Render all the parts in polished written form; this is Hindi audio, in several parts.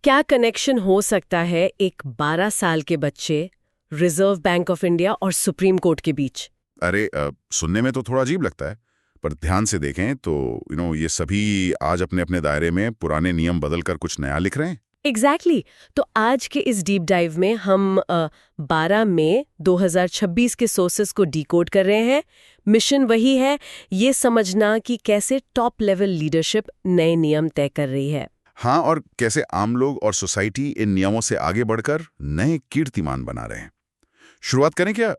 क्या कनेक्शन हो सकता है एक 12 साल के बच्चे, रिजर्व बैंक ऑफ इंडिया और सुप्रीम कोर्ट के बीच? अरे सुनने में तो थोड़ा अजीब लगता है, पर ध्यान से देखें तो ये सभी आज अपने अपने दायरे में पुराने नियम बदलकर कुछ नया लिख रहे हैं। एग्जैक्टली तो आज के इस डीप डाइव में हम 12 मई 2026 के सोर्सेस को डिकोड कर रहे हैं। मिशन वही है, ये समझना कि कैसे टॉप लेवल लीडरशिप नए नियम तय कर रही है। हाँ, और कैसे आम लोग और सोसाइटी इन नियमों से आगे बढ़कर नए कीर्तिमान बना रहे हैं। शुरुआत करें क्या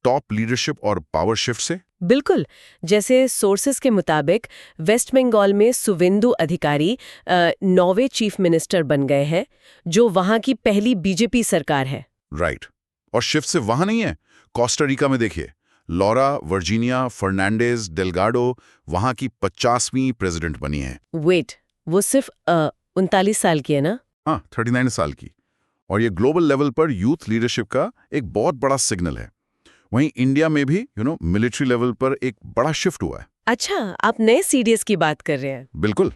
टॉप लीडरशिप और पावर शिफ्ट से? बिल्कुल। जैसे सोर्सेस के मुताबिक वेस्ट बंगाल में सुवेंदु अधिकारी 9वें चीफ मिनिस्टर बन गए हैं, जो वहां की पहली बीजेपी सरकार है। राइट। और शिफ्ट से वहां नहीं है, कोस्टा रिका में देखिए, लॉरा वर्जीनिया फर्नांडेज डेलगाडो वहां की 50वीं प्रेसिडेंट बनी है। वेट, वो सिर्फ 39 साल की है ना? हाँ, 39 साल की। और ये ग्लोबल लेवल पर यूथ लीडरशिप का एक बहुत बड़ा सिग्नल है। वहीं इंडिया में भी मिलिट्री लेवल पर एक बड़ा शिफ्ट हुआ है। अच्छा, आप नए सीडीएस की बात कर रहे हैं? बिल्कुल।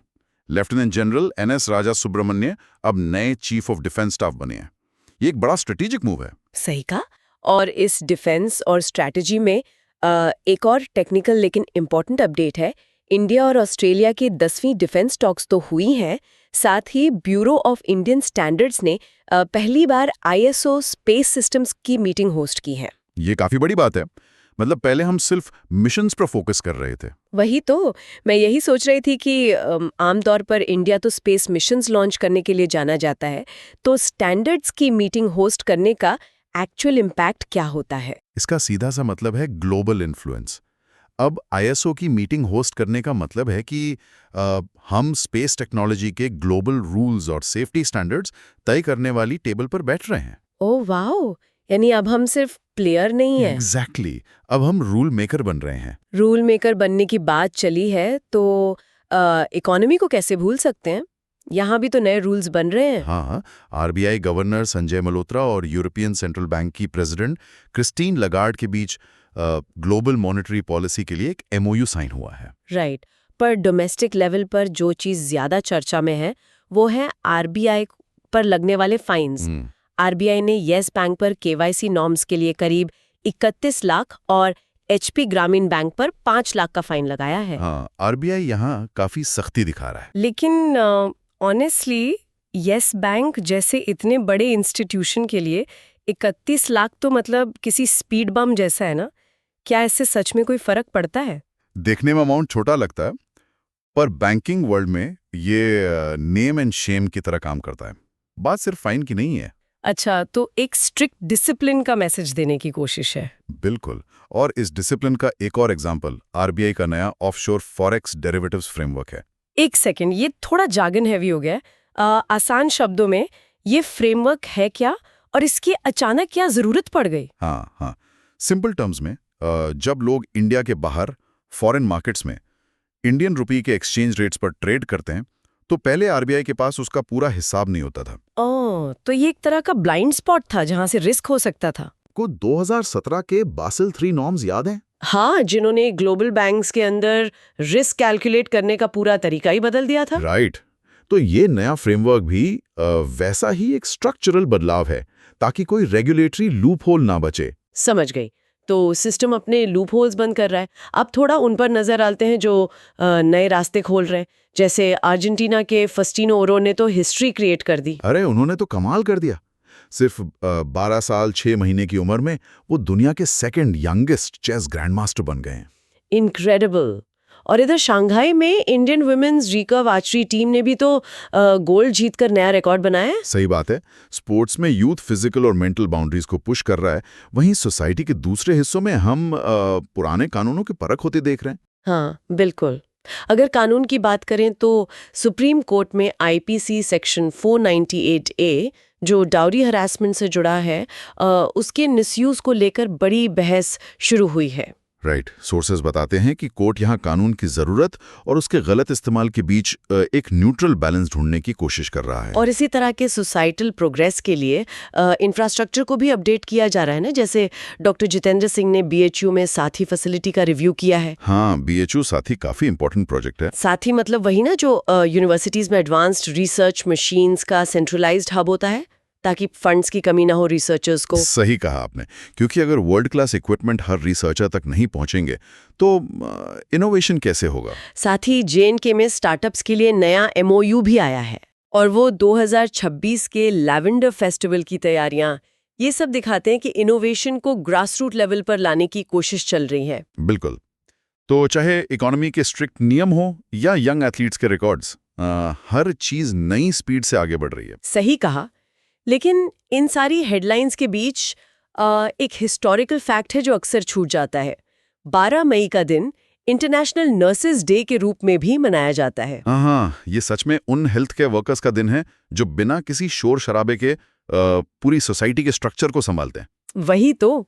लेफ्टिनेंट जनरल एनएस राजा सुब्रमण्य अब नए चीफ ऑफ डिफेंस स्टाफ बने हैं। ये एक बड़ा स्ट्रेटेजिक मूव है। सही कहा। और इस डिफेंस और स्ट्रैटेजी में एक और टेक्निकल लेकिन इम्पोर्टेंट अपडेट है। इंडिया और ऑस्ट्रेलिया की 10वीं डिफेंस टॉक्स तो हुई हैं, साथ ही ब्यूरो ऑफ इंडियन स्टैंडर्ड्स ने पहली बार आईएसओ स्पेस सिस्टम्स की मीटिंग होस्ट की है। ये काफी बड़ी बात है। मतलब पहले हम सिर्फ मिशंस पर फोकस कर रहे थे। वही तो, मैं यही सोच रही थी कि आमतौर पर इंडिया तो स्पेस मिशंस लॉन्च करने के लिए जाना जाता है, तो स्टैंडर्ड्स की मीटिंग होस्ट करने का एक्चुअल इम्पैक्ट क्या होता है? इसका सीधा सा मतलब है ग्लोबल इन्फ्लुएंस। अब आईएसओ की मीटिंग होस्ट करने का मतलब है कि हम स्पेस टेक्नोलॉजी के ग्लोबल रूल्स और सेफ्टी स्टैंडर्ड्स तय करने वाली टेबल पर बैठ रहे हैं। ओह वाओ, यानी अब हम सिर्फ प्लेयर नहीं हैं। एग्जैक्टली, अब हम रूल मेकर बन रहे हैं। रूल मेकर बनने की बात चली है तो इकोनॉमी को कैसे भूल सकते हैं? यहाँ भी तो नए रूल्स बन रहे हैं। हाँ, आरबीआई गवर्नर संजय मल्होत्रा और यूरोपियन सेंट्रल बैंक की प्रेसिडेंट क्रिस्टीन लगार्ड के बीच ग्लोबल मॉनेटरी पॉलिसी के लिए एक एमओयू साइन हुआ है। राइट, पर डोमेस्टिक लेवल पर जो चीज ज्यादा चर्चा में है वो है आरबीआई पर लगने वाले फाइन्स। आरबीआई ने येस बैंक पर केवाईसी नॉर्म्स के लिए करीब 31 लाख और एचपी ग्रामीण बैंक पर 5 लाख का फाइन लगाया है। हाँ, आरबीआई यहाँ काफी सख्ती दिखा रहा है। लेकिन ऑनेस्टली येस बैंक जैसे इतने बड़े इंस्टीट्यूशन के लिए 31 लाख तो मतलब किसी स्पीड बम जैसा है ना? क्या इससे सच में कोई फर्क पड़ता है? देखने में अमाउंट छोटा लगता है, पर बैंकिंग वर्ल्ड में ये नेम एंड शेम की तरह काम करता है। बात सिर्फ फाइन की नहीं है। अच्छा, तो एक स्ट्रिक्ट डिसिप्लिन का मैसेज देने की कोशिश है। बिल्कुल। और इस डिसिप्लिन का एक और एग्जांपल आरबीआई का नया ऑफशोर फॉरेक्स डेरिवेटिव्स फ्रेमवर्क है। एक सेकंड, ये थोड़ा जार्गन हैवी हो गया है। आसान शब्दों में ये फ्रेमवर्क है क्या और इसकी अचानक क्या जरूरत पड़ गई? हाँ, सिंपल टर्म्स में जब लोग इंडिया के बाहर फॉरेन मार्केट्स में इंडियन रुपी के एक्सचेंज रेट्स पर ट्रेड करते हैं, तो पहले आरबीआई के पास उसका पूरा हिसाब नहीं होता था। ओह, तो ये एक तरह का ब्लाइंड स्पॉट था जहां से रिस्क हो सकता था। को 2017 के बासिल 3 नॉर्म्स याद हैं? हाँ, जिन्होंने ग्लोबल बैंक्स के अंदर रिस्क कैलकुलेट करने का पूरा तरीका ही बदल दिया था। राइट। तो ये नया फ्रेमवर्क भी वैसा ही एक स्ट्रक्चरल बदलाव है, ताकि कोई रेगुलेटरी लूप होल ना बचे। समझ गई। तो सिस्टम अपने लूप होल्स बंद कर रहा है। अब थोड़ा उन पर नजर डालते हैं जो नए रास्ते खोल रहे हैं। जैसे अर्जेंटीना के फस्टीनो ओरो ने तो हिस्ट्री क्रिएट कर दी। अरे, उन्होंने तो कमाल कर दिया। सिर्फ 12 साल 6 महीने की उम्र में वो दुनिया के सेकंड यंगेस्ट चेस ग्रैंडमास्टर बन गए हैं। इनक्रेडिबल। और इधर शंघाई में Indian women's recurve archery team ने भी तो गोल्ड जीतकर नया रिकॉर्ड बनाया है। सही बात है। स्पोर्ट्स में यूथ फिजिकल और मेंटल बाउंड्रीज को पुश कर रहा है, वहीं सोसाइटी के दूसरे हिस्सों में हम पुराने कानूनों की परख होते देख रहे हैं। हाँ, बिल्कुल। अगर कानून की बात करें तो सुप्रीम कोर्ट में आईपीसी सेक्शन 498A जो डाउरी हरासमेंट से जुड़ा है, उसके मिसयूज को लेकर बड़ी बहस शुरू हुई है। राइट। सोर्सेज बताते हैं कि कोर्ट यहाँ कानून की जरूरत और उसके गलत इस्तेमाल के बीच एक न्यूट्रल बैलेंस ढूंढने की कोशिश कर रहा है। और इसी तरह के सोसाइटल प्रोग्रेस के लिए इंफ्रास्ट्रक्चर को भी अपडेट किया जा रहा है ना, जैसे डॉक्टर जितेंद्र सिंह ने बीएचयू में साथी फैसिलिटी का रिव्यू किया है। हाँ, बीएचयू साथी काफी इंपॉर्टेंट प्रोजेक्ट है। साथी मतलब वही ना जो यूनिवर्सिटीज में एडवांस्ड रिसर्च मशीन्स का सेंट्रलाइज्ड हब होता है, ताकि फंड्स की कमी ना हो रिसर्चर्स को। सही कहा आपने, क्योंकि अगर वर्ल्ड क्लास इक्विपमेंट हर रिसर्चर तक नहीं पहुंचेंगे तो इनोवेशन कैसे होगा। साथ ही जेएनके में स्टार्टअप्स के लिए नया एमओयू भी आया है, और वो 2026 के लैवेंडर फेस्टिवल की तैयारियां, ये सब दिखाते हैं कि इनोवेशन को ग्रासरूट लेवल पर लाने की कोशिश चल रही है। बिल्कुल। तो चाहे इकोनॉमी के स्ट्रिक्ट नियम हो या यंग एथलीट्स के रिकॉर्ड्स, हर चीज नई स्पीड से आगे बढ़ रही है। सही कहा। लेकिन इन सारी हेडलाइंस के बीच एक हिस्टोरिकल फैक्ट है जो अक्सर छूट जाता है। 12 मई का दिन इंटरनेशनल नर्सेज डे के रूप में भी मनाया जाता है। हाँ, ये सच में उन हेल्थ केयर वर्कर्स का दिन है जो बिना किसी शोर शराबे के पूरी सोसाइटी के स्ट्रक्चर को संभालते हैं। वही तो,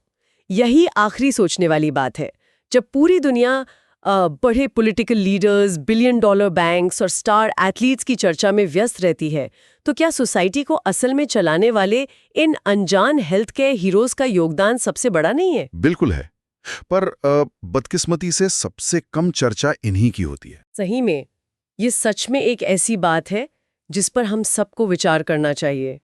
यही आखिरी सोचने वाली बात है। जब पूरी दुनिया बड़े political leaders, billion dollar banks और स्टार एथलीट्स की चर्चा में व्यस्त रहती है, तो क्या सोसाइटी को असल में चलाने वाले इन अनजान हेल्थ केयर हीरोज का योगदान सबसे बड़ा नहीं है? बिल्कुल है, पर बदकिस्मती से सबसे कम चर्चा इन्हीं की होती है। सही में, ये सच में एक ऐसी बात है जिस पर हम सबको विचार करना चाहिए।